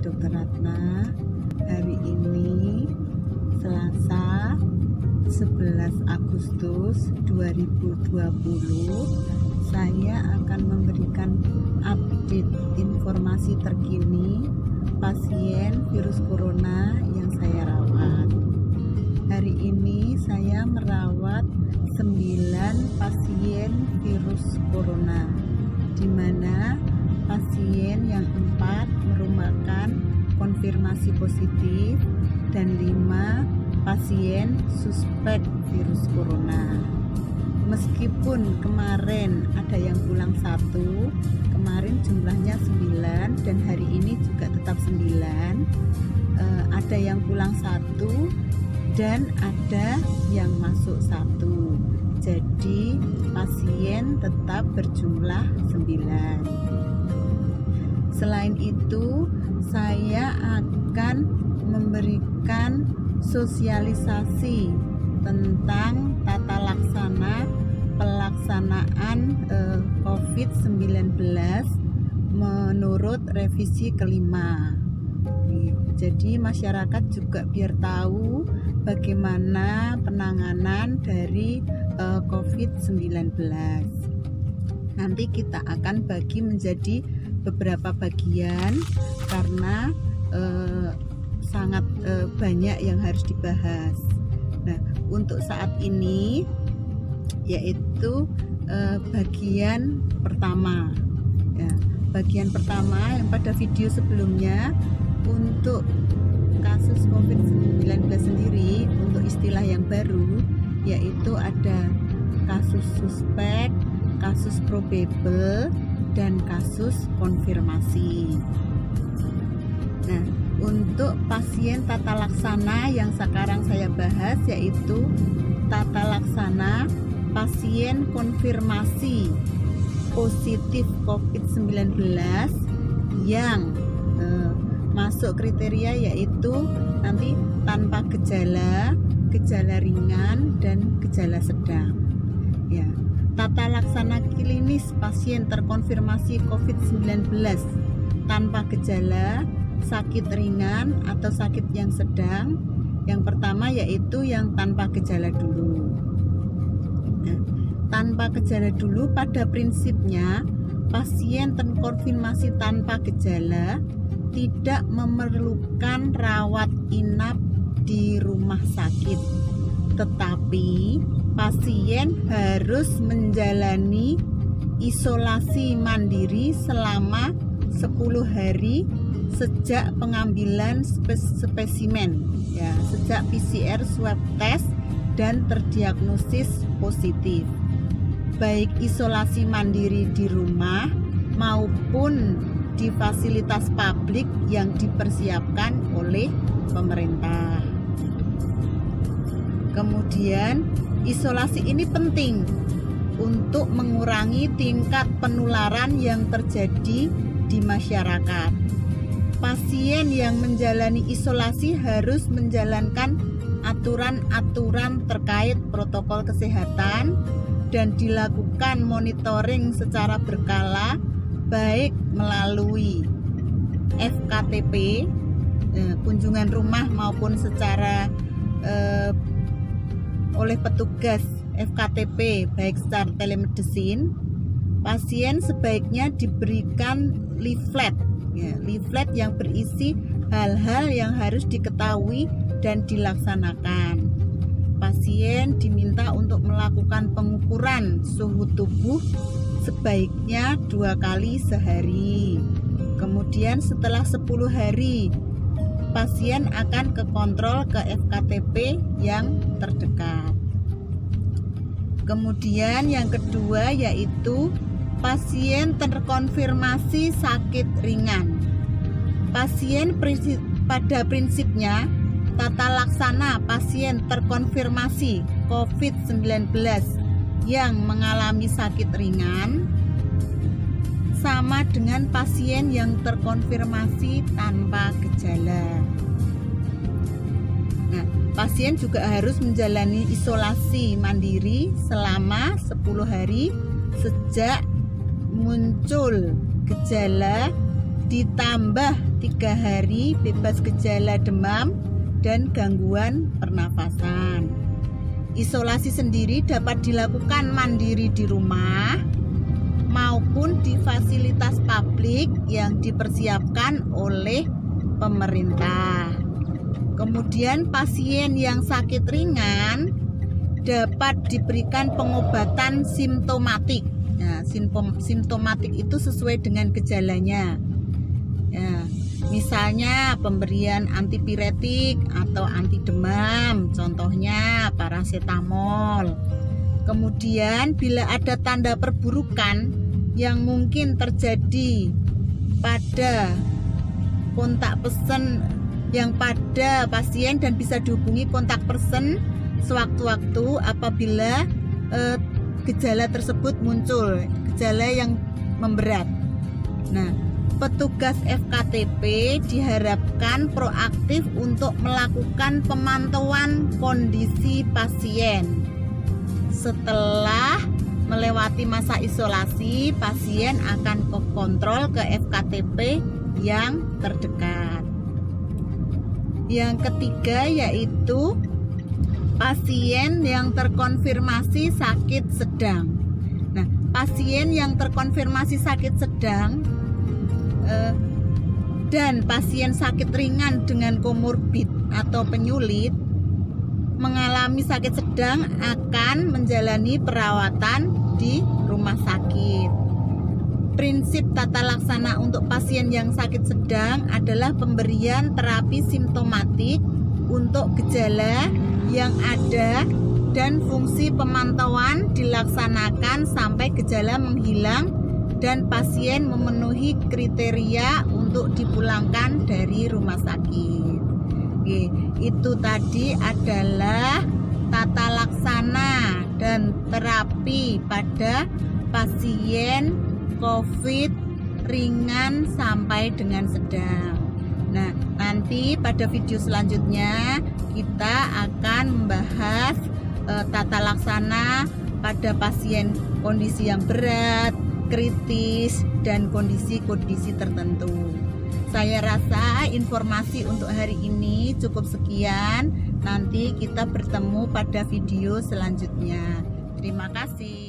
Dr. Ratna. Hari ini Selasa 11 Agustus 2020, saya akan memberikan update informasi terkini pasien virus corona yang saya rawat. Hari ini saya merawat 9 pasien virus corona, di mana pasien yang 4 merupakan konfirmasi positif dan 5 pasien suspek virus corona. Meskipun kemarin ada yang pulang 1, kemarin jumlahnya 9 dan hari ini juga tetap 9. Ada yang pulang 1 dan ada yang masuk 1. Jadi pasien tetap berjumlah 9. Selain itu, saya akan memberikan sosialisasi tentang tata laksana pelaksanaan COVID-19 menurut revisi kelima. Jadi masyarakat juga biar tahu bagaimana penanganan dari COVID-19. Nanti kita akan bagi menjadi beberapa bagian karena sangat banyak yang harus dibahas. Nah, untuk saat ini yaitu bagian pertama. Ya, bagian pertama yang pada video sebelumnya untuk kasus COVID-19 sendiri, untuk istilah yang baru yaitu ada kasus suspek, kasus probable, dan kasus konfirmasi. Nah, untuk pasien tata laksana yang sekarang saya bahas yaitu tata laksana pasien konfirmasi positif COVID-19 yang masuk kriteria yaitu nanti tanpa gejala, gejala ringan, dan gejala sedang. Ya, tata laksana klinis pasien terkonfirmasi COVID-19 tanpa gejala, sakit ringan atau sakit yang sedang. Yang pertama yaitu yang tanpa gejala dulu. Nah, tanpa gejala dulu pada prinsipnya pasien terkonfirmasi tanpa gejala tidak memerlukan rawat inap di rumah sakit, tetapi pasien harus menjalani isolasi mandiri selama 10 hari sejak pengambilan spesimen, ya, sejak PCR swab test dan terdiagnosis positif, baik isolasi mandiri di rumah maupun di fasilitas publik yang dipersiapkan oleh pemerintah. Kemudian isolasi ini penting untuk mengurangi tingkat penularan yang terjadi di masyarakat. Pasien yang menjalani isolasi harus menjalankan aturan-aturan terkait protokol kesehatan dan dilakukan monitoring secara berkala, baik melalui FKTP, kunjungan rumah, maupun secara oleh petugas FKTP, baik secara telemedicine. Pasien sebaiknya diberikan leaflet, ya, leaflet yang berisi hal-hal yang harus diketahui dan dilaksanakan. Pasien diminta untuk melakukan pengukuran suhu tubuh sebaiknya 2 kali sehari. Kemudian setelah 10 hari pasien akan kontrol ke FKTP yang terdekat. Kemudian yang kedua yaitu pasien terkonfirmasi sakit ringan. Pasien pada prinsipnya tata laksana pasien terkonfirmasi COVID-19 yang mengalami sakit ringan sama dengan pasien yang terkonfirmasi tanpa gejala. Nah, pasien juga harus menjalani isolasi mandiri selama 10 hari sejak muncul gejala ditambah 3 hari bebas gejala demam dan gangguan pernafasan. Isolasi sendiri dapat dilakukan mandiri di rumah maupun di fasilitas publik yang dipersiapkan oleh pemerintah. Kemudian pasien yang sakit ringan dapat diberikan pengobatan simptomatik. Nah, simptomatik itu sesuai dengan gejalanya. Ya, misalnya pemberian antipiretik atau anti demam, contohnya paracetamol. Kemudian bila ada tanda perburukan yang mungkin terjadi pada kontak person yang pada pasien dan bisa dihubungi kontak person sewaktu-waktu apabila gejala tersebut muncul, gejala yang memberat. Nah, petugas FKTP diharapkan proaktif untuk melakukan pemantauan kondisi pasien. Setelah melewati masa isolasi, pasien akan kontrol ke FKTP yang terdekat. Yang ketiga yaitu pasien yang terkonfirmasi sakit sedang. Nah, pasien yang terkonfirmasi sakit sedang dan pasien sakit ringan dengan komorbid atau penyulit mengalami sakit sedang akan menjalani perawatan di rumah sakit. Prinsip tata laksana untuk pasien yang sakit sedang adalah pemberian terapi simptomatik untuk gejala yang ada dan fungsi pemantauan dilaksanakan sampai gejala menghilang dan pasien memenuhi kriteria untuk dipulangkan dari rumah sakit. Oke, itu tadi adalah tata laksana dan terapi pada pasien COVID ringan sampai dengan sedang. Nah, nanti pada video selanjutnya kita akan membahas tata laksana pada pasien kondisi yang berat, kritis, dan kondisi-kondisi tertentu. Saya rasa informasi untuk hari ini cukup sekian. Nanti kita bertemu pada video selanjutnya. Terima kasih.